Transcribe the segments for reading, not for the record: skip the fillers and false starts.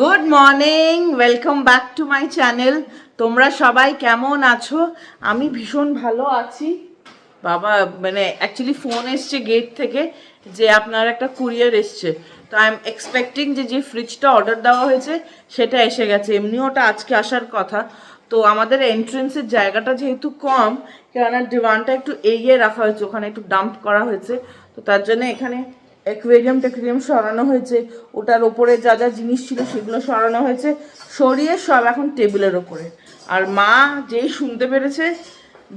Good morning, welcome back to my channel. তোমরা সবাই কেমন আছো? আমি ভীষণ ভালো আছি বাবা। মানে অ্যাকচুয়ালি ফোন এসছে গেট থেকে যে আপনার একটা কুরিয়ার এসছে, তো আই এম এক্সপেক্টিং যে ফ্রিজটা অর্ডার দেওয়া হয়েছে সেটা এসে গেছে। এমনিও ওটা আজকে আসার কথা। তো আমাদের এন্ট্রেন্সের জায়গাটা যেহেতু কম, কেননা ডিমান্ডটা একটু এগিয়ে রাখা হয়েছে, ওখানে একটু ডাম্প করা হয়েছে, তো তার জন্য এখানে অ্যাকুয়ারিয়াম সরানো হয়েছে। ওটার ওপরে যা যা জিনিস ছিল সেগুলো সরানো হয়েছে, সরিয়ে সব এখন টেবিলের ওপরে। আর মা যেই শুনতে পেরেছে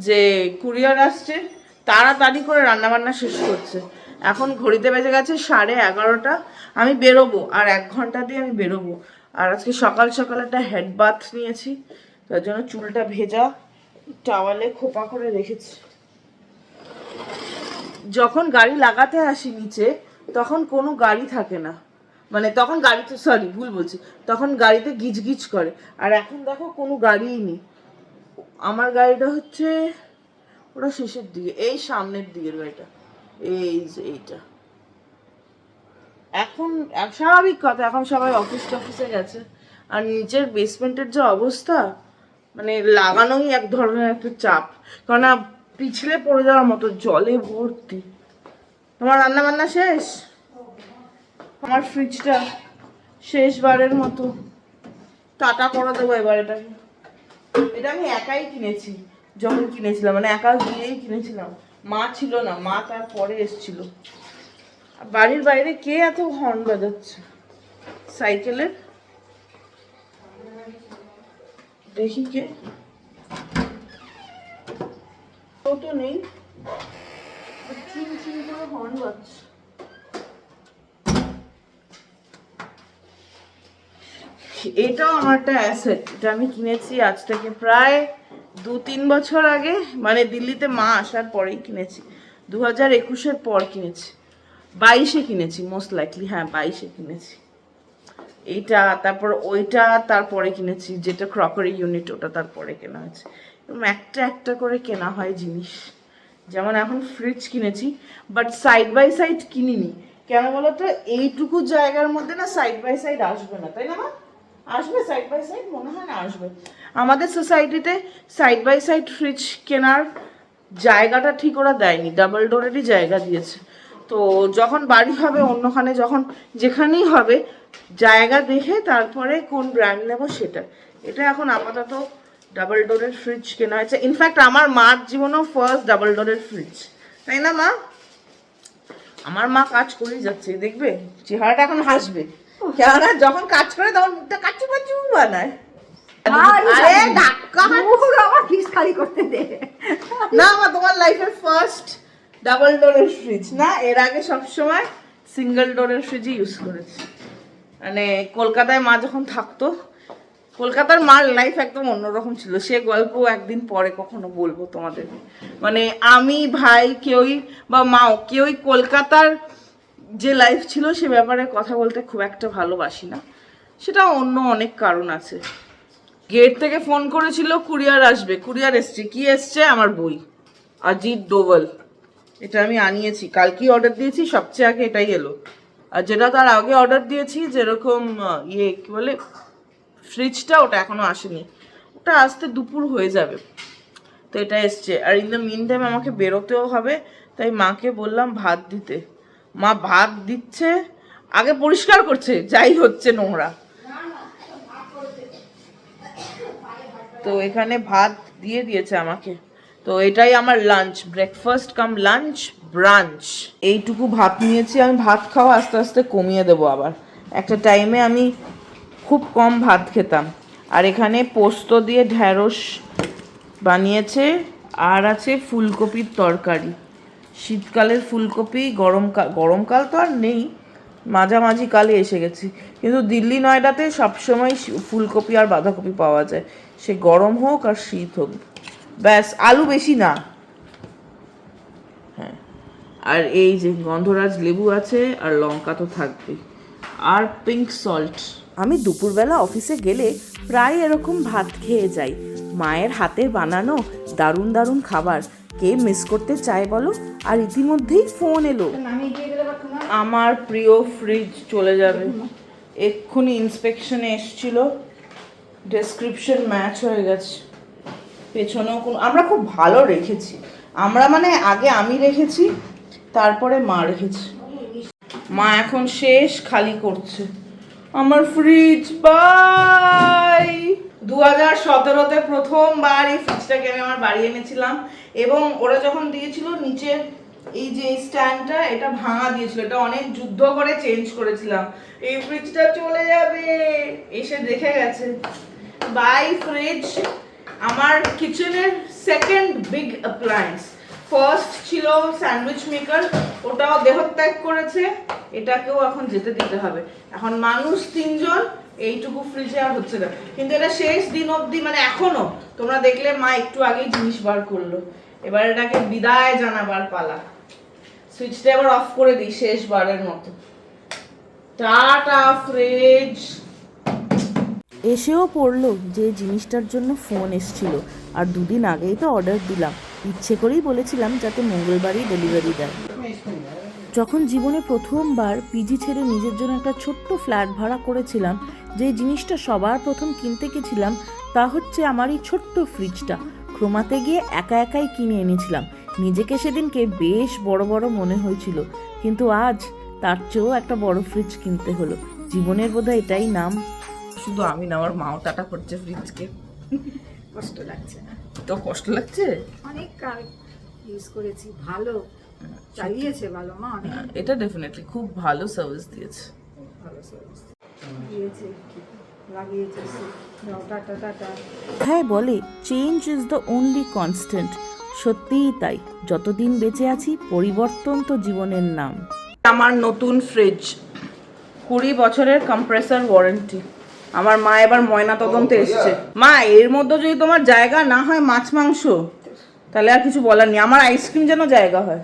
যে কুরিয়ার আসছে, তাড়াতাড়ি করে রান্নাবান্না শেষ করছে। এখন ঘড়িতে বেজে গেছে 11:30। আমি বেরোবো, আর 1 ঘন্টা দিয়ে আমি বেরোবো। আর আজকে সকাল সকাল একটা হেড বাথ নিয়েছি, তার জন্য চুলটা ভেজা, টাওয়ালে খোপা করে রেখেছি। যখন গাড়ি লাগাতে আসি নিচে, তখন কোনো গাড়ি থাকে না, মানে তখন গাড়িতে, সরি ভুল বলছি, তখন গাড়িতে গিজগিজ করে। আর এখন দেখো কোনো গাড়িই নেই। আমার গাড়িটা হচ্ছে ওটা শেষের দিকে, এই সামনের দিকের গাড়িটা, এই যে এইটা। এখন স্বাভাবিক কথা, এখন সবাই অফিসে গেছে। আর নিচের বেসমেন্টের যে অবস্থা, মানে লাগানোই এক ধরনের একটা চাপ, কারণ পিছলে পড়ে যাওয়ার মতো জলে ভর্তি। তোমার রান্না বান্না শেষ? আমার ফ্রিজটা শেষবারের মতো টাটা করে দেবো এবার এটাকে। এটা আমি একাই কিনেছি, যখন কিনেছিলাম মানে একা গিয়েই কিনেছিলাম। মা ছিল না, মা তারপরে এসেছিল। বাড়ির বাইরে কে এত হর্ন বাজাচ্ছে সাইকেলের? দেখি কে, তো নেই, চিন চিন করে হর্ন বাজছে। এটাও আমার একটা অ্যাসেট, এটা আমি কিনেছি আজ থেকে প্রায় 2-3 বছর আগে, মানে দিল্লিতে মা আসার পরেই কিনেছি। 2021-এর পর কিনেছি, 22-এ কিনেছি মোস্ট লাইকলি, হ্যাঁ 22-এ কিনেছি এইটা। তারপর ওইটা তারপরে কিনেছি, যেটা ক্রকারি ইউনিট, ওটা তারপরে কেনা হয়েছে। এবং একটা একটা করে কেনা হয় জিনিস। যেমন এখন ফ্রিজ কিনেছি, বাট সাইড বাই সাইড কিনিনি। কেন বলো তো, এইটুকু জায়গার মধ্যে না সাইড বাই সাইড আসবে না, তাই না মা? আসবে সাইড বাই সাইড? মনে হয় না আসবে। আমাদের সোসাইটিতে সাইড বাই সাইড ফ্রিজ কেনার জায়গাটা ঠিক ওরা দেয়নি, ডাবল ডোরেরই জায়গা দিয়েছে। তো যখন বাড়ি হবে অন্যখানে, যখন যেখানেই হবে, জায়গা দেখে তারপরে কোন ব্র্যান্ড নেব সেটা। এটা এখন আপাতত ডাবল ডোরের ফ্রিজ কেনা হয়েছে। ইনফ্যাক্ট আমার মার জীবনেও ফার্স্ট ডাবল ডোরের ফ্রিজ, তাই না মা? আমার মা কাজ করেই যাচ্ছে, দেখবে চেহারাটা এখন হাসবে, কেননা যখন কাজ করে তখন মুখটা কাচু কাচু বানায়। আরে ধাক্কা আমার ফ্রিজ খালি করতে দে না মা, তোমার লাইফের ফার্স্ট ডাবল ডোরের ফ্রিজ না? এর আগে সবসময় সিঙ্গেল ডোরের ফ্রিজই ইউজ করেছি। মানে কলকাতায় মা যখন থাকতো, কলকাতার মার লাইফ একদম অন্যরকম ছিল। সে গল্প একদিন পরে কখনো বলবো তোমাদের। মানে আমি, ভাই, কেউই বা মাও কেউই কলকাতার যে লাইফ ছিল সে ব্যাপারে কথা বলতে খুব একটা ভালোবাসি না। সেটা অন্য অনেক কারণ আছে। গেট থেকে ফোন করেছিল কুরিয়ার আসবে, কুরিয়ার এসছে। কি এসছে? আমার বই অজিত ডোভাল। এটা আমি আনিয়েছি, কালকেই অর্ডার দিয়েছি, সবচেয়ে আগে এটাই এলো। আর যেটা তার আগে অর্ডার দিয়েছি, যেরকম কি বলে ফ্রিজটা, ওটা এখনো আসেনি, ওটা আসতে দুপুর হয়ে যাবে। তো এটা এসছে। আর ইন দ্য মিন টাইম আমাকে বেরোতেও হবে, তাই মাকে বললাম ভাত দিতে। মা ভাত দিচ্ছে, আগে পরিষ্কার করছে যাই হচ্ছে নোংরা। তো এখানে ভাত দিয়ে দিয়েছে আমাকে। তো এটাই আমার লাঞ্চ, ব্রেকফাস্ট কাম লাঞ্চ ব্রাঞ্চ। এইটুকু ভাত নিয়েছি আমি। ভাত খাওয়া আস্তে আস্তে কমিয়ে দেবো আবার। একটা টাইমে আমি খুব কম ভাত খেতাম। আর এখানে পোস্ত দিয়ে ঢ্যাঁড়স বানিয়েছে, আর আছে ফুলকপির তরকারি। শীতকালের ফুলকপি, গরমকাল তো আর নেই, মাঝামাঝি কালে এসে গেছি। কিন্তু দিল্লি নয়ডাতে সবসময় ফুলকপি আর বাঁধাকপি পাওয়া যায়, সে গরম হোক আর শীত হোক। ব্যাস, আলু বেশি না। হ্যাঁ, আর এই যে গন্ধরাজ লেবু আছে, আর লঙ্কা তো থাকবেই, আর পিঙ্ক সল্ট। আমি দুপুরবেলা অফিসে গেলে প্রায় এরকম ভাত খেয়ে যাই। মায়ের হাতের বানানো দারুণ দারুণ খাবার কে মিস করতে চায় বলো? আর ইতিমধ্যেই ফোন এলো, আমার প্রিয় ফ্রিজ চলে যাবে। এক্ষুনি ইন্সপেকশনে এসেছিল, ডেসক্রিপশন ম্যাচ হয়ে গেছে। পেছনেও কোনো, আমরা খুব ভালো রেখেছি। আমরা মানে আগে আমি রেখেছি, তারপরে মা রেখেছি। মা এখন শেষ খালি করছে আমার ফ্রিজ। বাই। 2017-তে প্রথমবার এই ফ্রিজটাকে আমি আমার বাড়ি এনেছিলাম, এবং ওরা যখন দিয়েছিল নিচের এই যে স্ট্যান্ডটা, এটা ভাঙা দিয়েছিল, এটা অনেক যুদ্ধ করে চেঞ্জ করেছিলাম। এই ফ্রিজটা চলে যাবে, এসে দেখে গেছে। Bye fridge. আমার কিচেনের সেকেন্ড বিগ অ্যাপ্লায়েন্স। ফার্স্ট ছিল স্যান্ডউইচ মেকার, ওটাও দেহত্যাগ করেছে, এটাকেও এখন যেতে দিতে হবে। এখন মানুষ 3 জন, এইটুকু ফ্রিজে আর হচ্ছে না। কিন্তু এটা শেষ দিন অবধি, মানে এখনো তোমরা দেখলে মা একটু আগেই জিনিস বার করলো। এবার এটাকে বিদায় জানাবার পালা। সুইচটা এবার অফ করে দিই শেষবারের মতো। Tata fridge. এসেও পড়লো যে জিনিসটার জন্য ফোন এসছিল, আর 2 দিন আগেই তো অর্ডার দিলাম। ইচ্ছে করেই বলেছিলাম যাতে মঙ্গলবারই ডেলিভারি দেয়। যখন জীবনে প্রথমবার পিজি ছেড়ে নিজের জন্য একটা ছোট্ট ফ্ল্যাট ভাড়া করেছিলাম, যে জিনিসটা সবার প্রথম কিনতে গেছিলাম তা হচ্ছে আমার এই ছোট্ট ফ্রিজটা। ক্রোমাতে গিয়ে একা একাই কিনে এনেছিলাম। নিজেকে সেদিনকে বেশ বড় বড় মনে হয়েছিল, কিন্তু আজ তার চেয়েও একটা বড় ফ্রিজ কিনতে হলো। জীবনের বোধহয় এটাই নাম। শুধু আমি না, আমার মাও টাটা করছে ফ্রিজকে। কষ্ট লাগছে না? তো কষ্ট লাগছে। অনেক কাল ইউজ করেছি, ভালো চালিয়েছে, ভালো মা, অনেক এটা ডেফিনেটলি খুব ভালো সার্ভিস দিয়েছে। ভালো সার্ভিস দিয়েছে, লাগিয়েছে। Tata tata. হ্যাঁ, বলে change is the only constant. সত্যিই তাই, যতদিন বেঁচে আছি পরিবর্তন তো জীবনের নাম। আমার নতুন ফ্রিজ, 20 বছরের কম্প্রেসার ওয়ারেন্টি। আমার মা এবার ময়না তদন্তে এসছে। মা, এর মধ্যে যদি তোমার জায়গা না হয় মাছ মাংস, তাহলে আর কিছু বলার নেই। আমার আইসক্রিম যেন জায়গা হয়।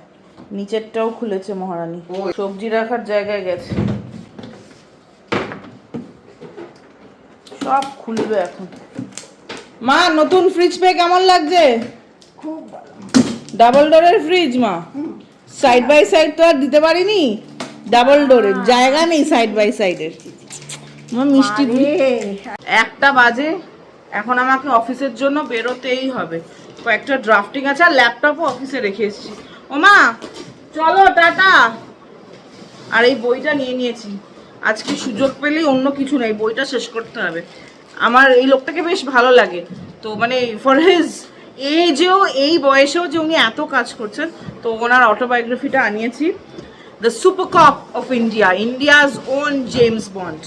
নিচেরটাও খুলেছে মহারানী, সবজি রাখার জায়গায় গেছে। সব খুলবে এখন। মা, নতুন ফ্রিজ পেয়ে কেমন লাগছে? খুব ভালো। ডাবল ডোরের ফ্রিজ মা। সাইড বাই সাইড তো আর দিতে পারিনি, ডাবল ডোরের জায়গা নেই সাইড বাই সাইডের। মিষ্টি একটা বাজে, এখন আমাকে অফিসের জন্য বেরোতেই হবে। কয়েকটা ড্রাফটিং আছে, আর ল্যাপটপও অফিসে রেখে এসেছি। ও মা, চলো টাটা। আর এই বইটা নিয়ে নিয়েছি, আজকে সুযোগ পেলেই, অন্য কিছু নেই, বইটা শেষ করতে হবে। আমার এই লোকটাকে বেশ ভালো লাগে, তো মানে ফর হিজ এজেও, এই বয়সেও যে উনি এত কাজ করছেন, তো ওনার অটোবায়োগ্রাফিটা আনিয়েছি। The super cop of India, India's own James Bond.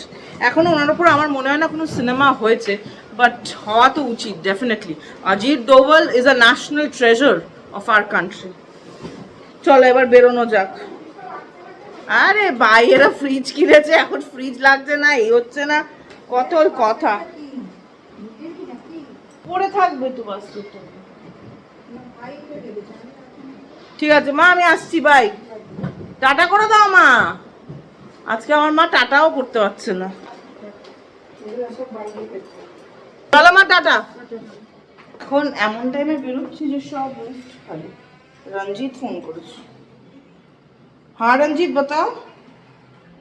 এখনও ওনার উপর আমার মনে হয় না কোনো সিনেমা হয়েছে, বাট হওয়া তো উচিত definitely. Ajit Doval is a national treasure of our country. চলো এবার বেরোনো যাক। আরে বাইরে ফ্রিজ কিনেছে, এখন ফ্রিজ লাগছে না, এই হচ্ছে না, কত কথা। পড়ে থাকবে তো বাস। ঠিক আছে মা, আমি আসছি, বাই। টাটা করে দাও মা। আজকে আমার মা টাটাও করতে পারছে না। চলো মা, টাটা। এখন এমন টাইমে বেরোচ্ছি যে সব খালি। রঞ্জিত ফোন করেছে। हाँ रंजीत बताओ।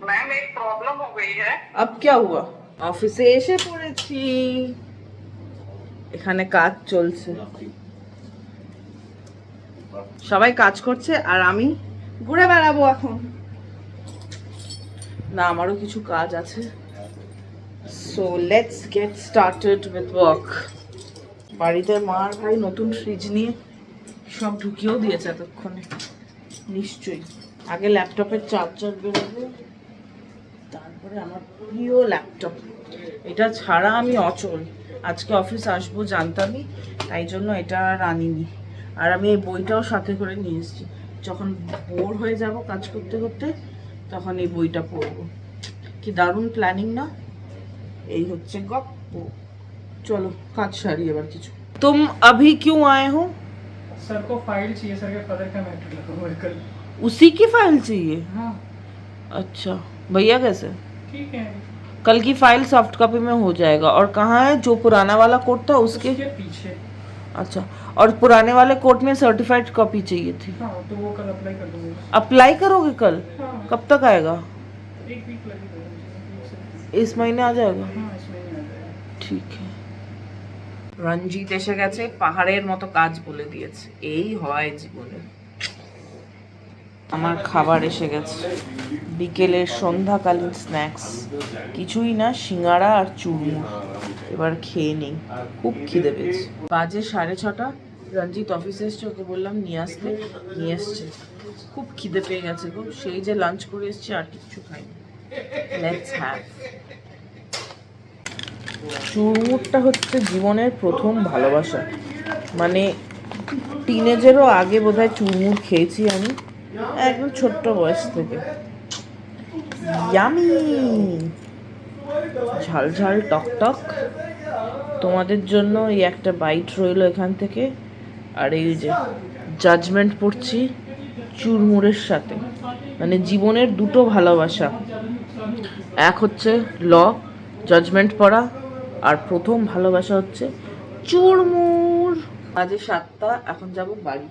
मैम एक प्रॉब्लम हो गई है। अब क्या हुआ? অফিসে এসে পড়েছি, এখানে কাজ চলছে, সবাই কাজ করছে, আর আমি ঘুরে বেড়াবো এখন। না, আমারও কিছু কাজ আছে। So let's get started with work. বাড়িতে মার ভাই নতুন ফ্রিজ নিয়ে সব ঢুকিয়েও দিয়েছে এতক্ষণে। নিশ্চয়ই আগে ল্যাপটপের চার্জার বেরোবে, তারপরে আমার প্রিয় ল্যাপটপ। এটা ছাড়া আমি অচল। আজকে অফিস আসবো জানতামই, তাই জন্য এটা আর আনিনি। আর আমি এই বইটাও সাথে করে নিয়ে এসেছি, যখন বোর হয়ে যাব কাজ করতে করতে তখন এই বইটা পড়বো। কি দারুণ প্ল্যানিং না? এই হচ্ছে গপ্প। চলো কাজ সারি এবার কিছু। तुम अभी क्यों आए हो? सर को फाइल चाहिए, सर के फादर का मैटर लगा हुआ है कल। उसी की फाइल चाहिए? हाँ अच्छा, भैया कैसे? ठीक है। कल की फाइल सॉफ्ट कॉपी में हो जाएगा। और कहाँ है जो पुराना वाला कोट था उसके? उसके पीछे। अच्छा, और पुराने वाले कोट में सर्टिफाइड कॉपी चाहिए थी। हाँ तो वो कल अप्लाई कर दूंगा। अप्लाई करोगे कल? हाँ कब तक आएगा? 1 वीक लगेगा। इस महीने आ जाएगा हाँ इसमें नहीं आ जाएगा। ঠিক রঞ্জিত এসে গেছে, পাহাড়ের মতো কাজ বলে দিয়েছে, এই হয় জীবনে। আমার খাবার এসে গেছে, বিকেলের সন্ধ্যাকালীন স্ন্যাক্স, কিছুই না, সিঙ্গাড়া আর চুরমুর। এবার খেয়ে নিই, খুব খিদে পেয়েছে। বাজে 6:30। রঞ্জিত অফিসে এসছে, ওকে বললাম নিয়ে আসতে, নিয়ে এসছে। খুব খিদে পেয়ে গেছে গো, সেই যে লাঞ্চ করে এসছি আর কিচ্ছু খাইনি। Let's have. চুরমুরটা হচ্ছে জীবনের প্রথম ভালোবাসা, মানে টিনেজেরও আগে বোধহয় চুরমুর খেয়েছি আমি, একদম ছোট্ট বয়স থেকে। ইয়ামি, ঝাল ঝাল টক টক। তোমাদের জন্য এই একটা বাইট রইলো এখান থেকে। আর এই যে জাজমেন্ট পড়ছি চুরমুরের সাথে, মানে জীবনের দুটো ভালোবাসা, এক হচ্ছে ল জাজমেন্ট পড়া, আর প্রথম ভালোবাসা হচ্ছে চুরমুর। বাজে 7টা, এখন যাব বাড়ি।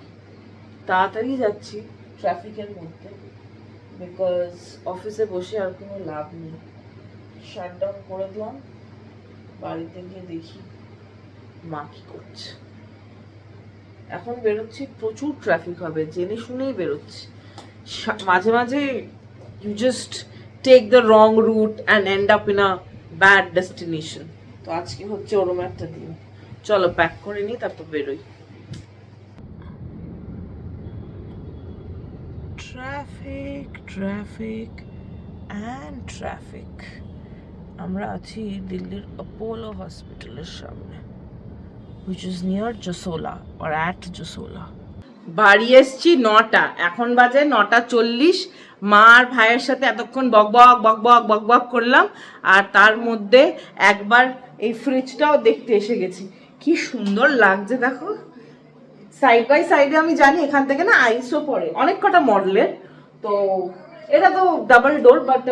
তাড়াতাড়ি যাচ্ছি ট্রাফিকের মধ্যে, বিকজ অফিসে বসে আর কোনো লাভ নেই। শাটডাউন করে দিলাম, বাড়িতে গিয়ে দেখি মা কি করছে। এখন বেরোচ্ছি, প্রচুর ট্রাফিক হবে, জেনে শুনেই বেরোচ্ছি। মাঝে মাঝে you just take the wrong route and end up in a bad destination. তো আজকে হচ্ছে ওরম একটা দিন। চলো প্যাক করে নিই, তারপর বেরোই। Traffic traffic and traffic. আমরা আছি দিল্লির অপোলো হসপিটালের সামনে, which is near Jasola or at Jasola. বাড়ি এসছি 9টা, এখন বাজে 9:40। মা আর ভাইয়ের সাথে এতক্ষণ বকবক বকবক বকবক করলাম, আর তার মধ্যে একবার এই ফ্রিজটাও দেখতে এসে গেছি। কি সুন্দর লাগছে দেখো, সাইড বাই সাইডে। আমি জানি এখান থেকে না আইসও পড়ে অনেক কটা মডেলের, তো এটা তো ডাবল ডোর, বাট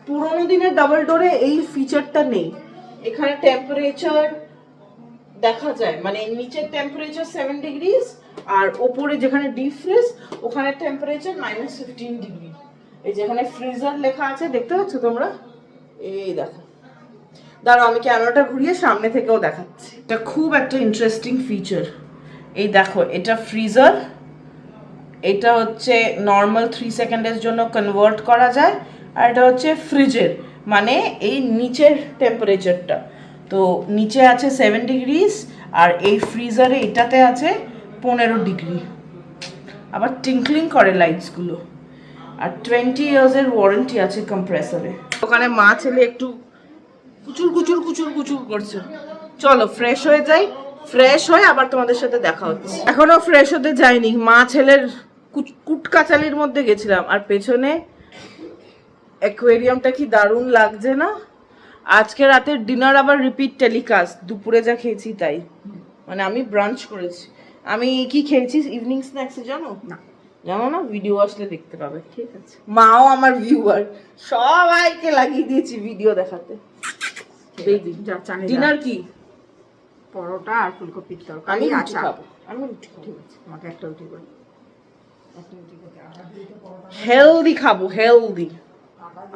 পুরোনো দিনের ডাবল ডোরে এই ফিচারটা নেই। এখানে টেম্পারেচার দেখা যায়, মানে নিচের টেম্পারেচার 7 ডিগ্রিজ, আর ওপরে যেখানে ডিপ ফ্রিজ ওখানে টেম্পারেচার -15 ডিগ্রি। এই যেখানে ফ্রিজার লেখা আছে দেখতে পাচ্ছ তোমরা, এই দেখো। দাঁড়াও আমি ক্যামেরাটা ঘুরিয়ে সামনে থেকেও দেখাচ্ছি। এটা খুব একটা ইন্টারেস্টিং ফিচার। এই দেখো, এটা ফ্রিজার, এটা হচ্ছে নর্মাল 3 সেকেন্ডের জন্য কনভার্ট করা যায়, আর এটা হচ্ছে ফ্রিজের, মানে এই নিচের টেম্পারেচারটা। তো নিচে আছে 7 ডিগ্রিজ, আর এই ফ্রিজারে এটাতে আছে 15 ডিগ্রি। আবার টিঙ্কলিং করে লাইটসগুলো, আর 20 ইয়ার্সের ওয়ারেন্টি আছে কম্প্রেসারে। ওখানে মা ছেলে একটু কুচুর কুচুর কুচুর কুচুর করছে। চলো ফ্রেশ হয়ে যাই, ফ্রেশ হয়ে আবার তোমাদের সাথে দেখা হচ্ছে। এখনো ফ্রেশ হতে যাইনি, মা ছেলের কুটকাচালির মধ্যে গেছিলাম, আর পেছনে অ্যাকোয়ারিয়ামটা কি দারুণ লাগছে না। আজকে রাতের ডিনার আবার রিপিট টেলিকাস্ট, দুপুরে যা খেয়েছি তাই, মানে আমি ব্রাঞ্চ করেছি। আমি কি খেয়েছি ইভিনিং স্ন্যাক্সে জানো না? জানো না? ভিডিও আসলে দেখতে পাবে, ঠিক আছে? মাও আমার ভিউয়ার, সবাইকে লাগিয়ে দিয়েছি ভিডিও দেখাতে। ডিনার কি? পরোটা আর ফুলকপির আমি তরকারি, রুটি আচার। খাবো, আমি রুটি খাবো। ঠিক আছে, আমাকে একটা রুটি করে। হেলদি খাবো, হেলদি।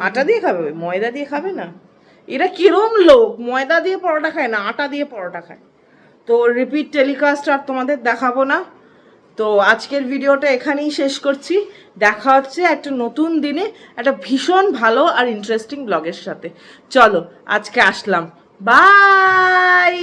আটা দিয়ে খাবে, ময়দা দিয়ে খাবে না। এরা কিরম লোক, ময়দা দিয়ে পরোটা খায় না, আটা দিয়ে পরোটা খায়। তো রিপিট টেলিকাস্ট আর তোমাদের দেখাবো না। তো আজকের ভিডিওটা এখানেই শেষ করছি। দেখা হচ্ছে একটা নতুন দিনে একটা ভীষণ ভালো আর ইন্টারেস্টিং ব্লগের সাথে। চলো আজকে আসলাম, বাই।